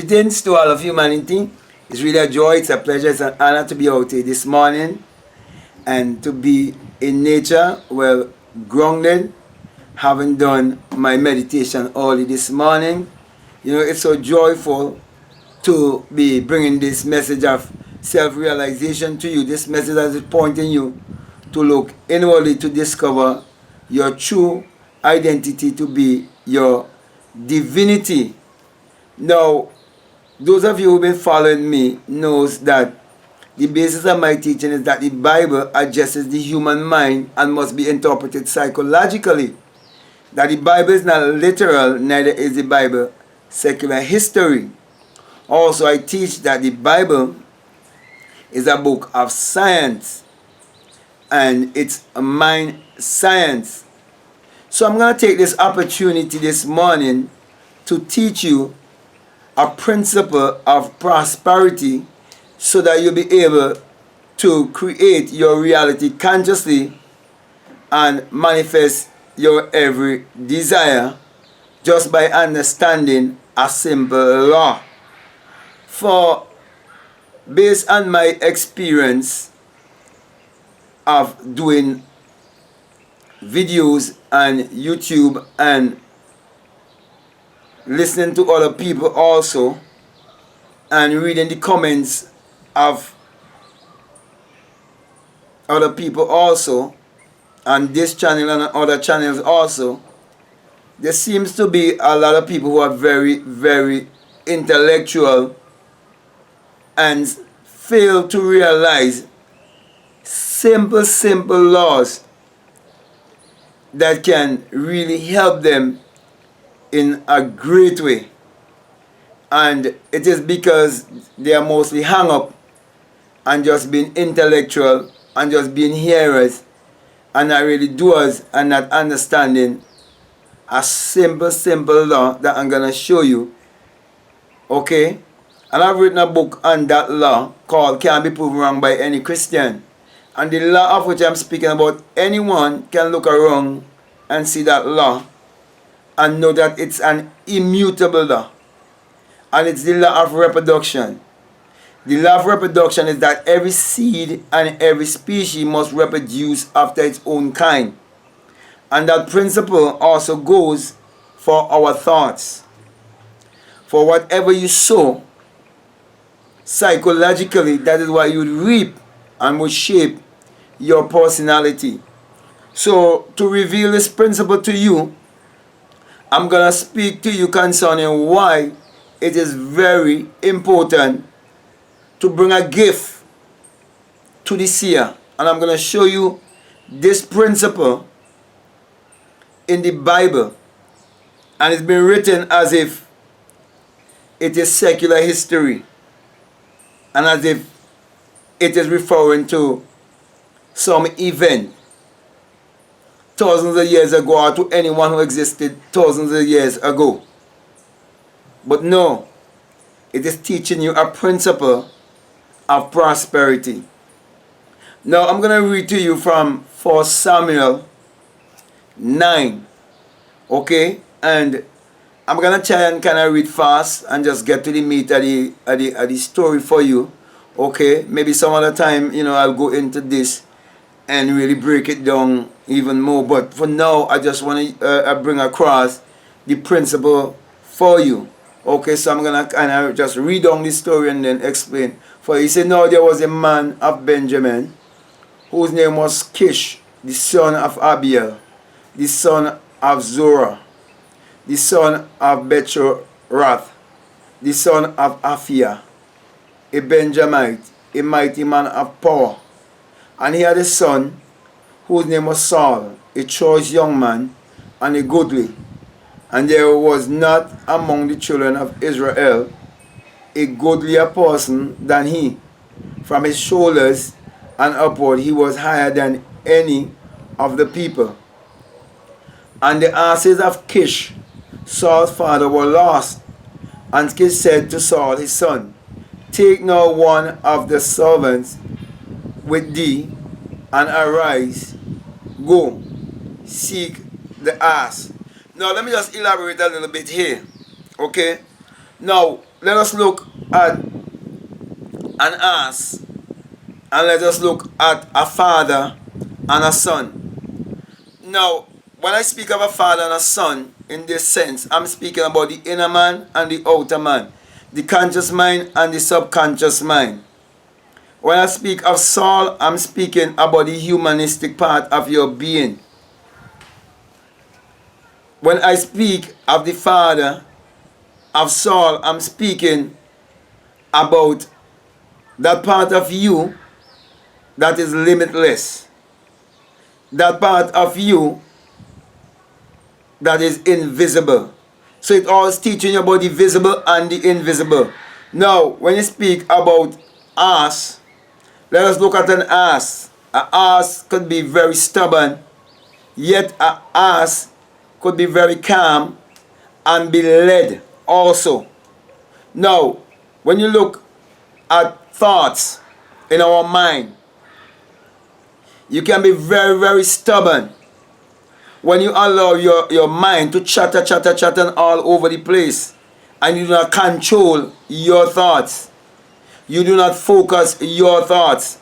Greetings to all of humanity. It's really a joy, it's a pleasure, it's an honor to be out here this morning and to be in nature, well grounded, having done my meditation early this morning. You know, it's so joyful to be bringing this message of self-realization to you. This message that is pointing you to look inwardly to discover your true identity, to be your divinity. Now, those of you who've been following me knows that the basis of my teaching is that the Bible addresses the human mind and must be interpreted psychologically. That the Bible is not literal, neither is the Bible secular history. Also, I teach that the Bible is a book of science and it's a mind science. So I'm going to take this opportunity this morning to teach you a principle of prosperity so that you'll be able to create your reality consciously and manifest your every desire just by understanding a simple law. For based on my experience of doing videos and YouTube and listening to other people also and reading the comments of other people also on this channel and on other channels also, there seems to be a lot of people who are very, very intellectual and fail to realize simple laws that can really help them in a great way. And it is because they are mostly hung up and just being intellectual and just being hearers and not really doers and not understanding a simple law that I'm going to show you. Okay? And I've written a book on that law called Can't Be Proven Wrong by Any Christian. And the law of which I'm speaking about, anyone can look around and see that law and know that it's an immutable law. And it's the law of reproduction. The law of reproduction is that every seed and every species must reproduce after its own kind. And that principle also goes for our thoughts. For whatever you sow, psychologically, that is what you would reap and will shape your personality. So, to reveal this principle to you, I'm going to speak to you concerning why it is very important to bring a gift to the seer. And I'm going to show you this principle in the Bible. And it's been written as if it is secular history. And as if it is referring to some event thousands of years ago or to anyone who existed thousands of years ago. But no, it is teaching you a principle of prosperity. Now I'm going to read to you from 1 Samuel 9. Okay? And I'm going to try and kind of read fast and just get to the meat of the story for you. Okay? Maybe some other time, you know, I'll go into this and really break it down even more. But for now, I just want to bring across the principle for you. Okay, so I'm going to kind of just read on this story and then explain. For he said, now there was a man of Benjamin, whose name was Kish, the son of Abiel, the son of Zorah, the son of Bechorath, the son of Aphia, a Benjamite, a mighty man of power. And he had a son whose name was Saul, a choice young man and a goodly. And there was not among the children of Israel a goodlier person than he. From his shoulders and upward he was higher than any of the people. And the asses of Kish, Saul's father, were lost. And Kish said to Saul his son, take now one of the servants with thee, and arise, go, seek the ass. Now let me just elaborate a little bit here. Okay? Now, let us look at an ass, and let us look at a father and a son. Now, when I speak of a father and a son, in this sense, I'm speaking about the inner man and the outer man, the conscious mind and the subconscious mind. When I speak of soul, I'm speaking about the humanistic part of your being. When I speak of the father of soul, I'm speaking about that part of you that is limitless. That part of you that is invisible. So it all is teaching you about the visible and the invisible. Now, when you speak about ass, let us look at an ass. An ass could be very stubborn, yet an ass could be very calm and be led also. Now, when you look at thoughts in our mind, you can be very, very stubborn when you allow your mind to chatter all over the place, and you do not control your thoughts. You do not focus your thoughts.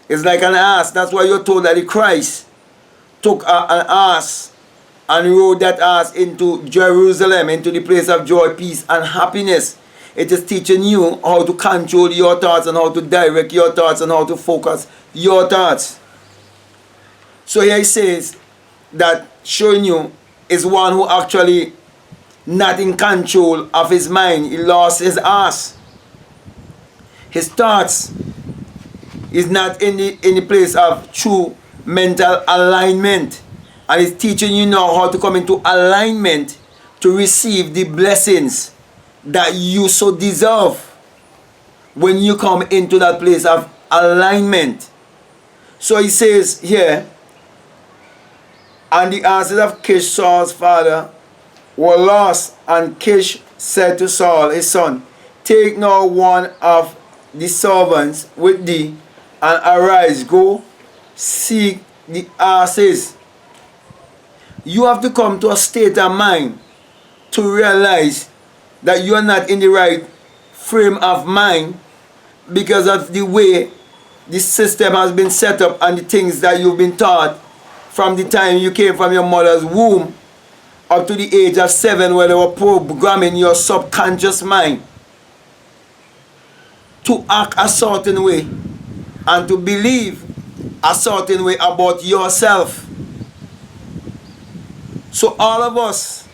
It's like an ass. That's why you're told that the Christ took an ass and rode that ass into Jerusalem, into the place of joy, peace, and happiness. It is teaching you how to control your thoughts and how to direct your thoughts and how to focus your thoughts. So here he says that showing you is one who actually not in control of his mind. He lost his ass. His thoughts is not in the place of true mental alignment. And he's teaching you now how to come into alignment to receive the blessings that you so deserve when you come into that place of alignment. So he says here, and the asses of Kish, Saul's father, were lost, and Kish said to Saul his son, take now one of the servants with thee, and arise, go seek the asses. You have to come to a state of mind to realize that you are not in the right frame of mind because of the way the system has been set up and the things that you've been taught from the time you came from your mother's womb up to the age of 7, where they were programming your subconscious mind to act a certain way and to believe a certain way about yourself. So all of us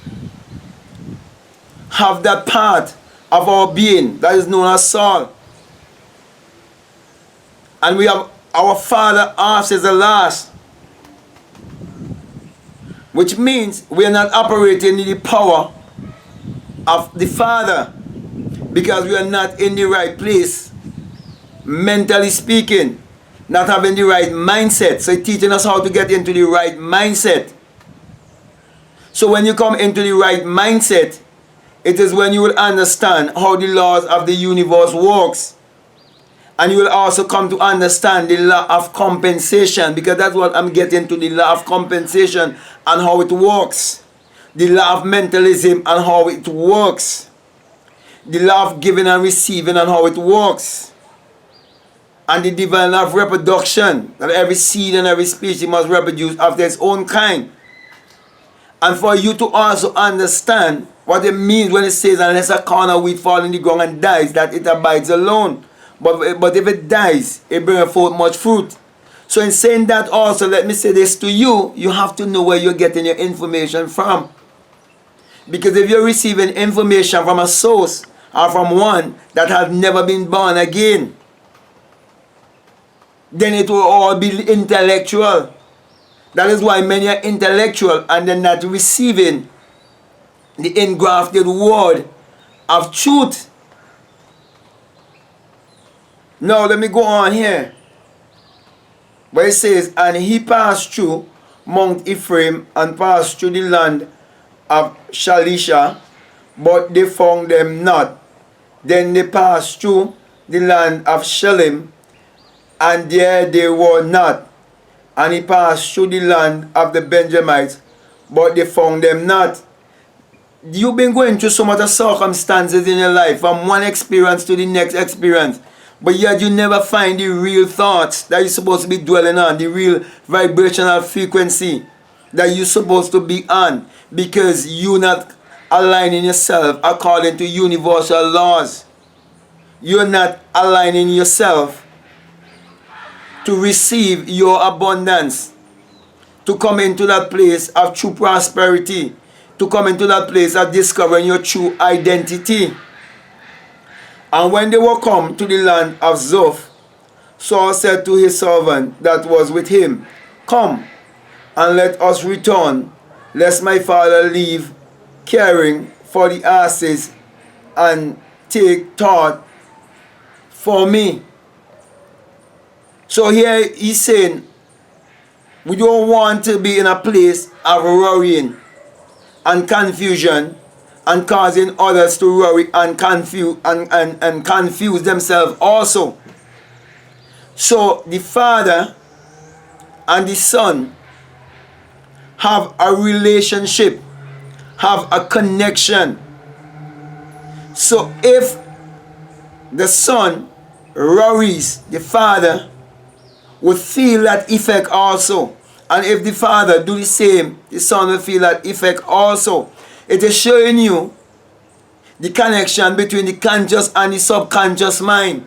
have that part of our being that is known as soul. And we have our father ours is the last, which means we are not operating in the power of the father because we are not in the right place, mentally speaking, not having the right mindset. So it's teaching us how to get into the right mindset. So when you come into the right mindset, it is when you will understand how the laws of the universe works. And you will also come to understand the law of compensation, because that's what I'm getting to, the law of compensation and how it works. The law of mentalism and how it works. The law of giving and receiving and how it works. And the divine law of reproduction, that every seed and every species must reproduce after its own kind. And for you to also understand what it means when it says, unless a corn of wheat fall in the ground and dies, that it abides alone. But if it dies, it brings forth much fruit. So in saying that also, let me say this to you, you have to know where you're getting your information from. Because if you're receiving information from a source or from one that has never been born again, then it will all be intellectual. That is why many are intellectual and they're not receiving the engrafted word of truth. Now let me go on here. Where it says, and he passed through Mount Ephraim and passed through the land of Shalisha, but they found them not. Then they passed through the land of Shalem, and there they were not. And he passed through the land of the Benjamites, but they found them not. you've been going through so much of circumstances in your life, from one experience to the next experience, but yet you never find the real thoughts that you're supposed to be dwelling on, the real vibrational frequency that you're supposed to be on, because you're not aligning yourself according to universal laws. You're not aligning yourself to receive your abundance, to come into that place of true prosperity, to come into that place of discovering your true identity. And when they were come to the land of Zoph, Saul said to his servant that was with him, Come, and let us return, lest my father leave caring for the asses and take thought for me. So here he's saying, we don't want to be in a place of worrying and confusion and causing others to worry and confuse themselves also. So the father and the son have a relationship, have a connection. So if the son worries, the father would feel that effect also. And if the father do the same, the son will feel that effect also. It is showing you the connection between the conscious and the subconscious mind.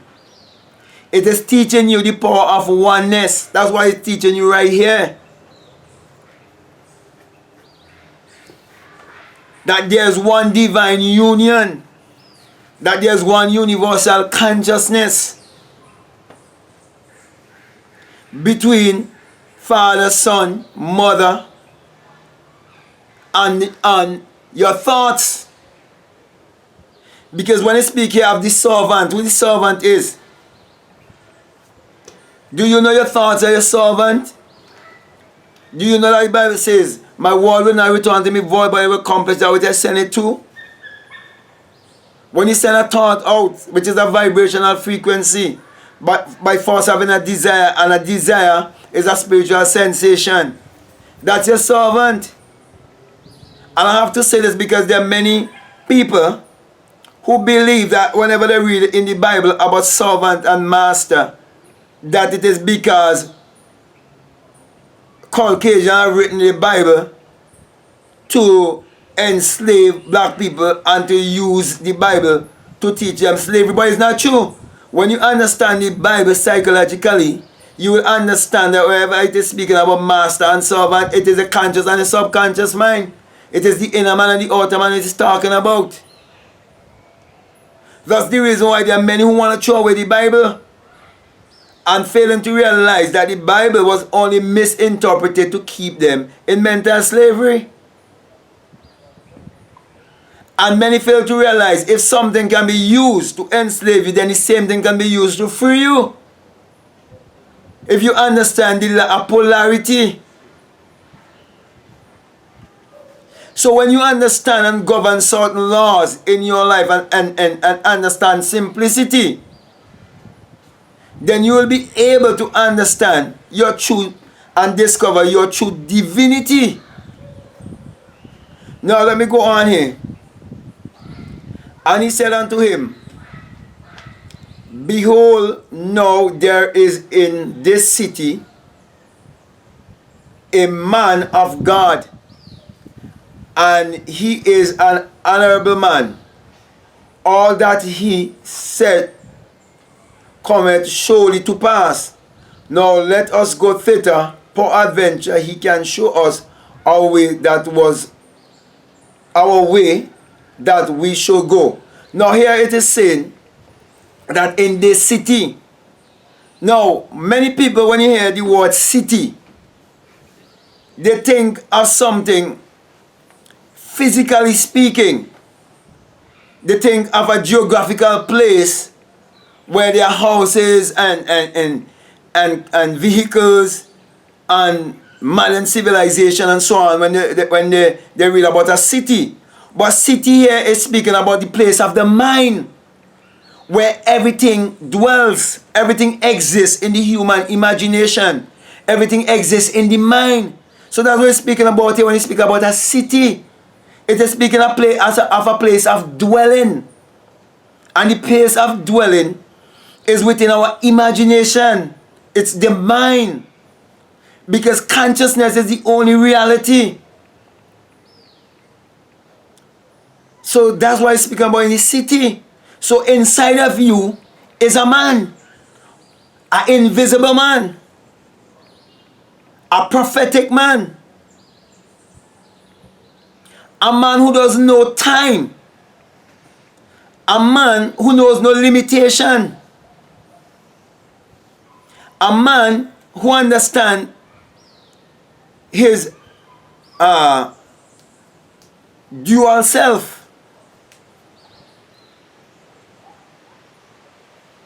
It is teaching you the power of oneness. That's why it's teaching you right here. That there's one divine union. That there's one universal consciousness between father, son, mother, and your thoughts. Because when I speak here of the servant, who the servant is? Do you know your thoughts are your servant? Do you know that the Bible says, my word will not return to me void, but it will accomplish that which I send it to? When you send a thought out, which is a vibrational frequency, but by force having a desire, and a desire is a spiritual sensation, that's your servant. And I have to say this because there are many people who believe that whenever they read in the Bible about servant and master, that it is because Caucasians have written the Bible to enslave black people and to use the Bible to teach them slavery. But it's not true. When you understand the Bible psychologically, you will understand that wherever it is speaking about master and servant, it is a conscious and a subconscious mind. It is the inner man and the outer man it is talking about. That's the reason why there are many who want to throw away the Bible and failing to realize that the Bible was only misinterpreted to keep them in mental slavery. And many fail to realize if something can be used to enslave you, then the same thing can be used to free you. If you understand the polarity. So when you understand and govern certain laws in your life and understand simplicity, then you will be able to understand your truth and discover your true divinity. Now let me go on here. And he said unto him, Behold, now there is in this city a man of God, and he is an honorable man. All that he said cometh surely to pass. Now let us go thither, peradventure he can show us our way that we should go. Now here it is saying that in this city. Now many people, when you hear the word city, they think of something physically speaking. They think of a geographical place where there are houses and vehicles and modern civilization and so on when they read about a city. But city here is speaking about the place of the mind, where everything dwells, everything exists in the human imagination, everything exists in the mind. So that's what he's speaking about here when he speaks about a city. It is speaking of a place of dwelling. And the place of dwelling is within our imagination. It's the mind. Because consciousness is the only reality. So that's why it's speaking about in the city. So inside of you is a man. An invisible man. A prophetic man. A man who doesn't know time. A man who knows no limitation. A man who understands his dual self.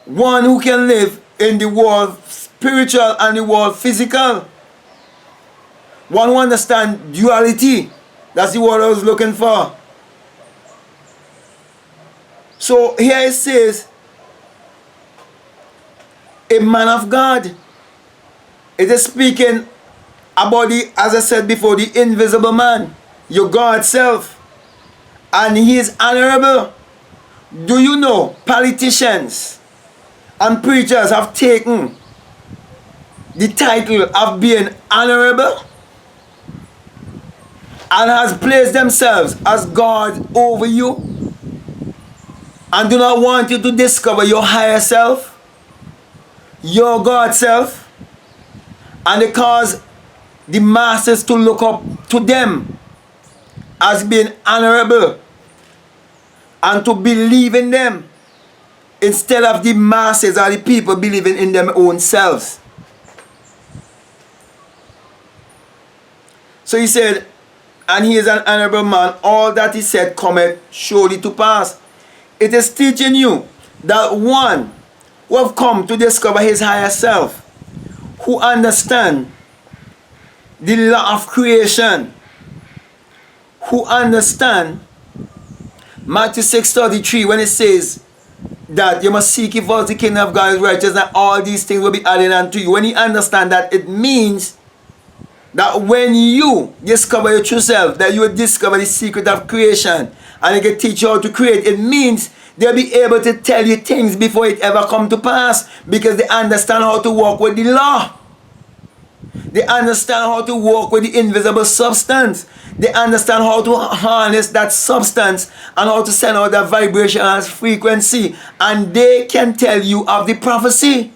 One who can live in the world spiritual and the world physical. One who understands duality. That's the word I was looking for. So here it says, a man of God. It is speaking about the, as I said before, the invisible man, your God self. And he is honorable. Do you know politicians and preachers have taken the title of being honorable and has placed themselves as God over you and do not want you to discover your higher self, your God self, and they cause the masses to look up to them as being honorable and to believe in them instead of the masses or the people believing in their own selves. So he said, and he is an honorable man, all that he said cometh surely to pass. It is teaching you that one who have come to discover his higher self, who understand the law of creation, who understand Matthew 6:33 when it says that you must seek ye first the kingdom of God and righteousness, and all these things will be added unto you. When you understand that, it means that when you discover your true self, that you will discover the secret of creation and it can teach you how to create. It means they'll be able to tell you things before it ever come to pass because they understand how to work with the law. They understand how to work with the invisible substance. They understand how to harness that substance and how to send out that vibration as frequency. And they can tell you of the prophecy.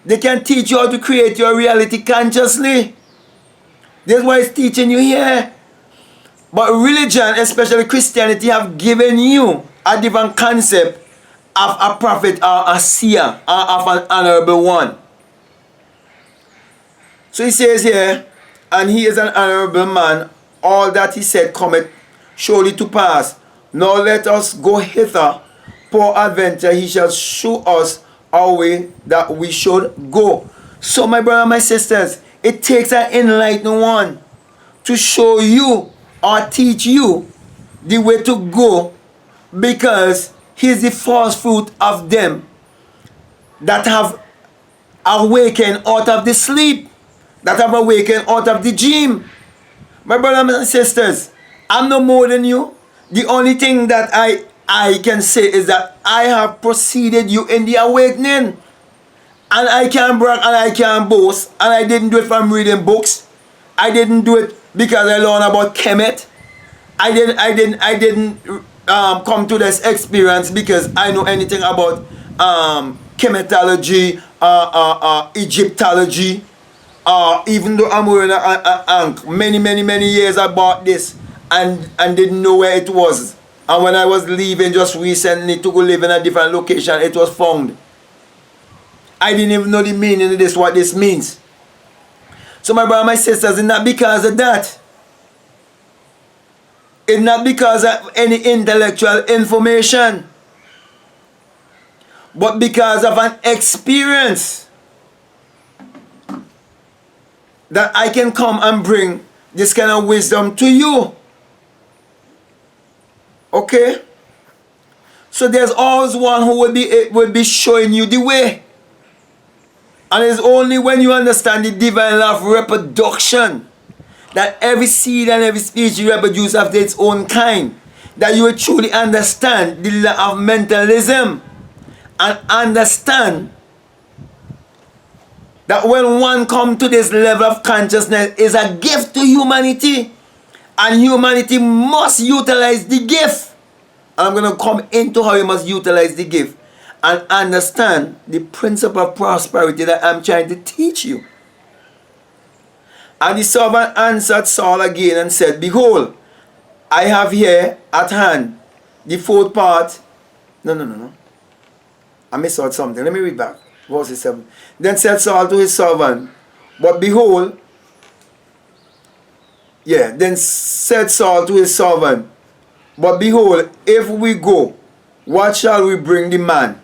They can teach you how to create your reality consciously. That's why it's teaching you here. But religion, especially Christianity, have given you a different concept of a prophet or a seer or of an honorable one. So he says here, and he is an honorable man, all that he said cometh surely to pass. Now let us go hither, peradventure he shall show us our way that we should go. So my brother and my sisters, it takes an enlightened one to show you or teach you the way to go, because he is the first fruit of them that have awakened out of the sleep, that have awakened out of the dream. My brothers and sisters, I'm no more than you. The only thing that I can say is that I have preceded you in the awakening. And I can brag and I can boast. And I didn't do it from reading books. I didn't do it because I learned about Kemet. I didn't come to this experience because I know anything about chematology, Egyptology. Even though I'm wearing many years about this and didn't know where it was. And when I was leaving just recently to go live in a different location, it was found. I didn't even know the meaning of this, what this means. So my brother and my sisters, it's not because of that. It's not because of any intellectual information. But because of an experience that I can come and bring this kind of wisdom to you. Okay? So there's always one who will be showing you the way. And it's only when you understand the divine law of reproduction that every seed and every species reproduces after its own kind, that you will truly understand the law of mentalism and understand that when one comes to this level of consciousness, is a gift to humanity, and humanity must utilize the gift. And I'm going to come into how you must utilize the gift and understand the principle of prosperity that I'm trying to teach you. And the servant answered Saul again and said, Behold, I have here at hand the fourth part. No. I missed out something. Let me read back. Verse 7. Then said Saul to his servant, But behold, then said Saul to his servant, But behold, if we go, what shall we bring the man?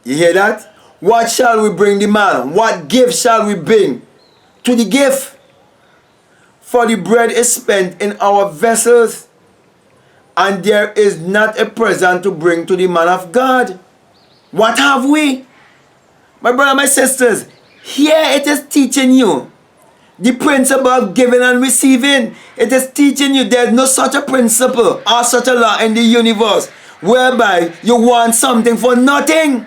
You hear that? What shall we bring the man? What gift shall we bring to the gift? For the bread is spent in our vessels, and there is not a present to bring to the man of God. What have we? My brother, my sisters, here it is teaching you the principle of giving and receiving. It is teaching you there's no such a principle or such a law in the universe whereby you want something for nothing.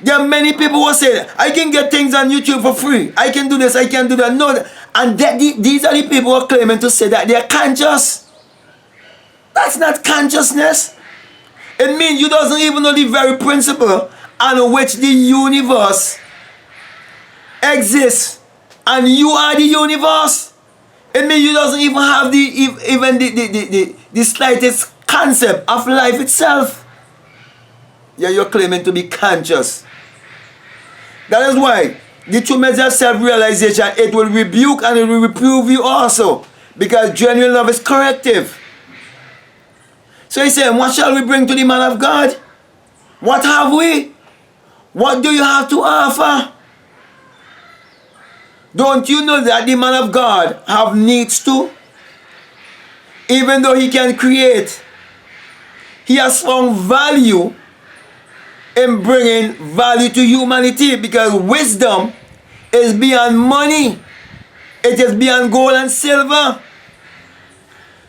There are many people who say, I can get things on YouTube for free. I can do this, I can do that. No, and these are the people who are claiming to say that they are conscious. That's not consciousness. It means you doesn't even know the very principle on which the universe exists. And you are the universe. It means you doesn't even have the slightest concept of life itself. Yeah, you're claiming to be conscious. That is why the true measure of self-realization, it will rebuke and it will reprove you also. Because genuine love is corrective. So he said, what shall we bring to the man of God? What have we? What do you have to offer? Don't you know that the man of God have needs too? Even though he can create, he has found value in bringing value to humanity, because wisdom is beyond money. It is beyond gold and silver.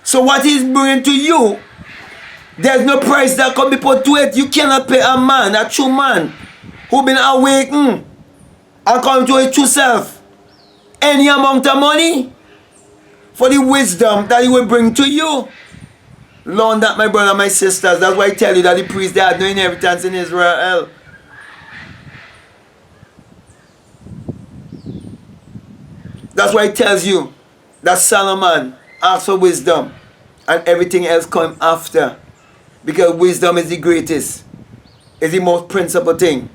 So what he's bringing to you, there's no price that can be put to it. You cannot pay a man, a true man, who been awakened and come to his true self, any amount of money for the wisdom that he will bring to you. Learn that, my brother, my sisters. That's why I tell you that the priests, they had no inheritance in Israel. That's why it tells you that Solomon asked for wisdom and everything else come after. Because wisdom is the greatest. It's the most principal thing.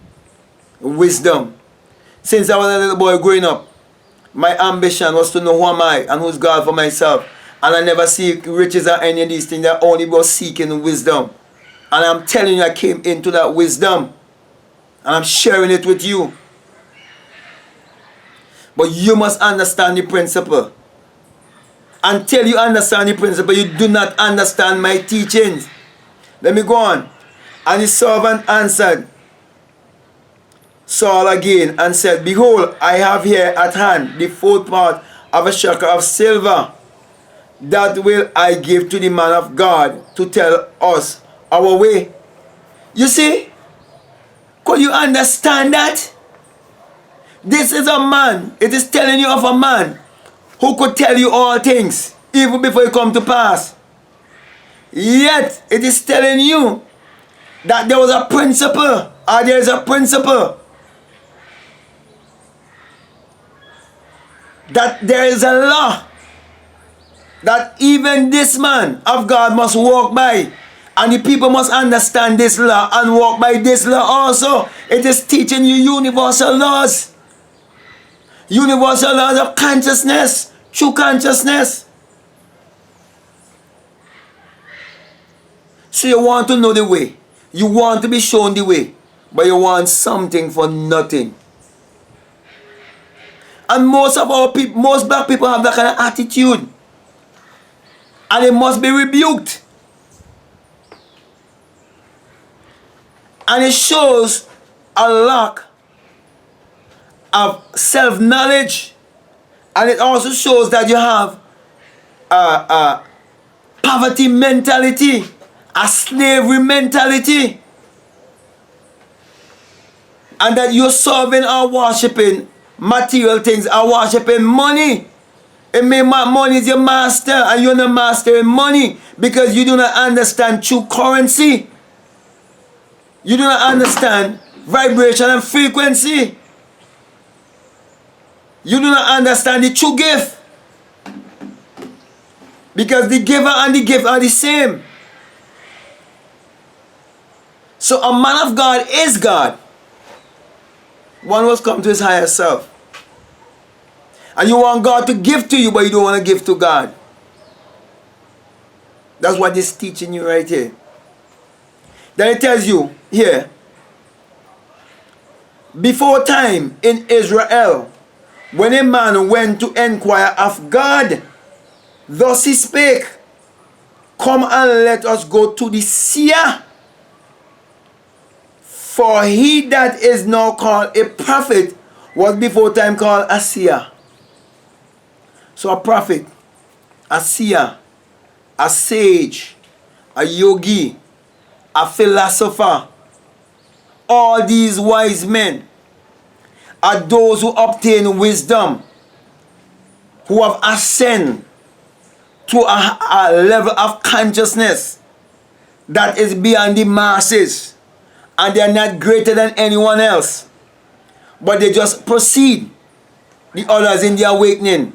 Wisdom. Since I was a little boy growing up, my ambition was to know who am I and who's God for myself. And I never seek riches or any of these things. I only was seeking wisdom. And I'm telling you, I came into that wisdom. And I'm sharing it with you. But you must understand the principle. Until you understand the principle, you do not understand my teachings. Let me go on. And the servant answered Saul again and said, Behold, I have here at hand the fourth part of a shekel of silver. That will I give to the man of God to tell us our way. You see? Could you understand that? This is a man. It is telling you of a man who could tell you all things even before it come to pass. Yet it is telling you that there was a principle, or there is a principle, that there is a law that even this man of God must walk by. And the people must understand this law and walk by this law also. It is teaching you universal laws. Universal laws of consciousness, true consciousness. So you want to know the way. You want to be shown the way. But you want something for nothing. And most of our people, most black people have that kind of attitude. And it must be rebuked. And it shows a lack of self-knowledge And it also shows that you have a poverty mentality, a slavery mentality, and that you're serving or worshipping material things, or worshipping money. It may money is your master, and you're not mastering money because you do not understand true currency. You do not understand vibration and frequency. You do not understand the true gift. Because the giver and the gift are the same. So a man of God is God. One was come to his higher self. And you want God to give to you, but you don't want to give to God. That's what it's teaching you right here. Then it tells you here, before time in Israel, when a man went to inquire of God, thus he spake, come and let us go to the seer. For he that is now called a prophet was before time called a seer. So a prophet, a seer, a sage, a yogi, a philosopher, all these wise men are those who obtain wisdom, who have ascended to a level of consciousness that is beyond the masses, and they are not greater than anyone else, but they just precede the others in the awakening,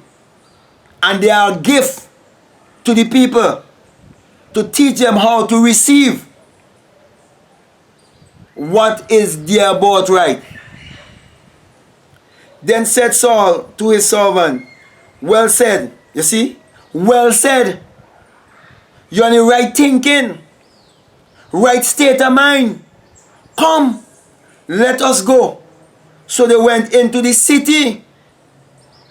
and they are a gift to the people to teach them how to receive what is their birthright. Then said Saul to his servant, well said. You see? Well said. You're in the right thinking, right state of mind. Come, let us go. So they went into the city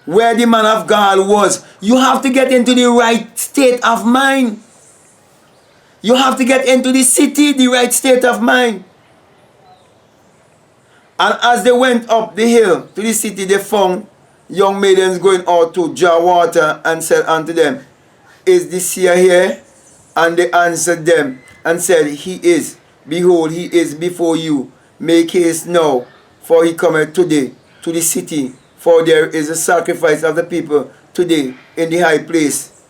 where the man of God was. You have to get into the right state of mind. You have to get into the city, the right state of mind. And as they went up the hill to the city, they found young maidens going out to draw water, and said unto them, is the seer here? And they answered them and said, he is. Behold, he is before you. Make haste now, for he cometh today to the city. For there is a sacrifice of the people today in the high place.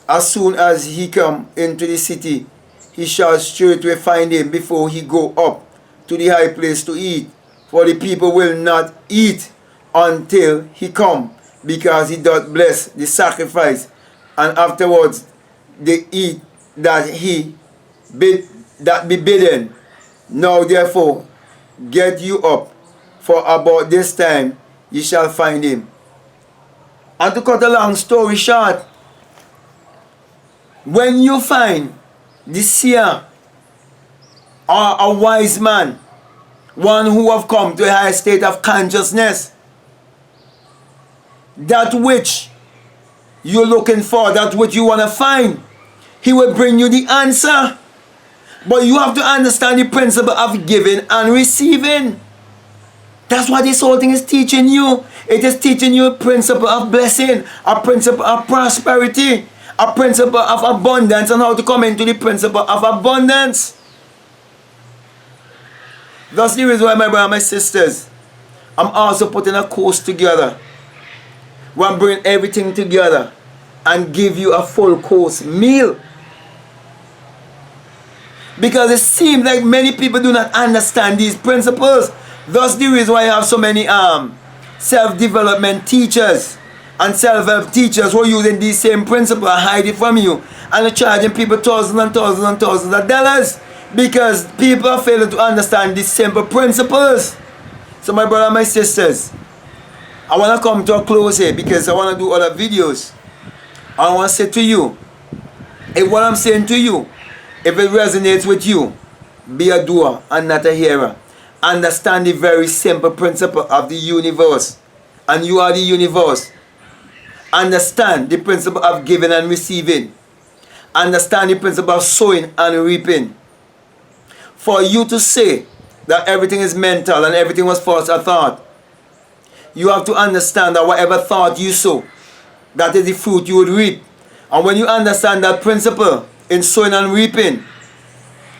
As soon as he come into the city, he shall straightway find him before he go up to the high place to eat. For the people will not eat until he come, because he doth bless the sacrifice, and afterwards they eat that he be bidden. Now therefore get you up, for about this time ye shall find him. And to cut a long story short, when you find the seer or a wise man, one who have come to a higher state of consciousness, that which you're looking for, that which you want to find, he will bring you the answer. But you have to understand the principle of giving and receiving. That's what this whole thing is teaching you. It is teaching you a principle of blessing, a principle of prosperity, a principle of abundance, and how to come into the principle of abundance. That's the reason why, my brothers and my sisters, I'm also putting a course together where I'm bringing everything together and give you a full course meal. Because it seems like many people do not understand these principles. That's the reason why I have so many self-development teachers and self-help teachers who are using these same principles and hide it from you, and are charging people thousands and thousands and thousands of dollars, because people are failing to understand these simple principles. So my brother and my sisters, I want to come to a close here, because I want to do other videos. I want to say to you, if what I'm saying to you, if it resonates with you, be a doer and not a hearer. Understand the very simple principle of the universe, and you are the universe. Understand the principle of giving and receiving. Understand the principle of sowing and reaping. For you to say that everything is mental and everything was false, I thought, you have to understand that whatever thought you sow, that is the fruit you would reap. And when you understand that principle in sowing and reaping,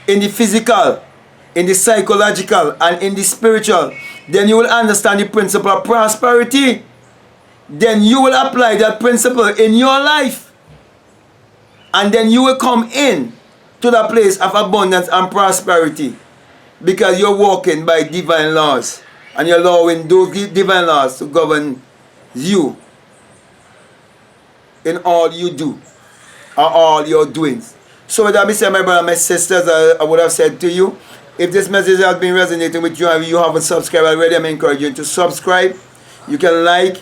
in the physical, in the psychological, and in the spiritual, then you will understand the principle of prosperity. Then you will apply that principle in your life. And then you will come in to the place of abundance and prosperity, because you're walking by divine laws, and you're allowing those divine laws to govern you in all you do, or all your doings. So with that being said, my brother and my sisters, I would have said to you, if this message has been resonating with you and you haven't subscribed already, I'm encouraging you to subscribe. You can like,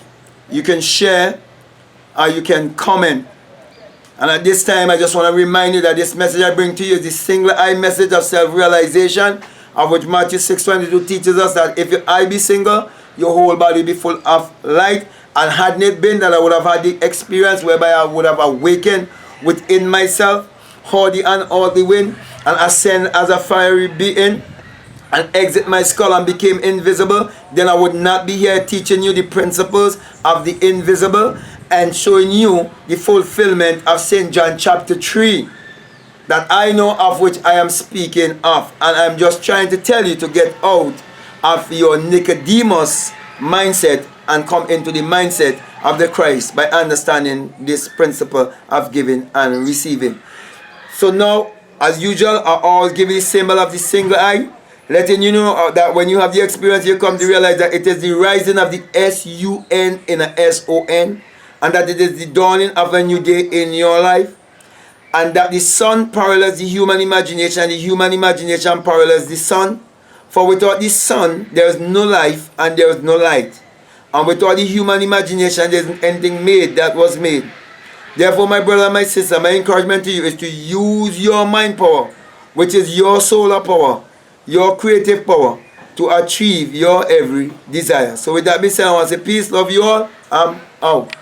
you can share, or you can comment. And at this time, I just want to remind you that this message I bring to you is the single eye message of self-realization, of which Matthew 6:22 teaches us that if your eye be single, your whole body be full of light. And hadn't it been that I would have had the experience whereby I would have awakened within myself, heard the and all the wind, and ascend as a fiery being, and exit my skull and became invisible, then I would not be here teaching you the principles of the invisible and showing you the fulfillment of St. John chapter 3 that I know of, which I am speaking of. And I'm just trying to tell you to get out of your Nicodemus mindset and come into the mindset of the Christ by understanding this principle of giving and receiving. So now, as usual, I always give you the symbol of the single eye, letting you know that when you have the experience, you come to realize that it is the rising of the S-U-N in a S-O-N, and that it is the dawning of a new day in your life, and that the sun parallels the human imagination, and the human imagination parallels the sun. For without the sun, there is no life and there is no light. And without the human imagination, there isn't anything made that was made. Therefore, my brother and my sister, my encouragement to you is to use your mind power, which is your solar power, your creative power, to achieve your every desire. So with that being said, I want to say peace, love you all. I'm out.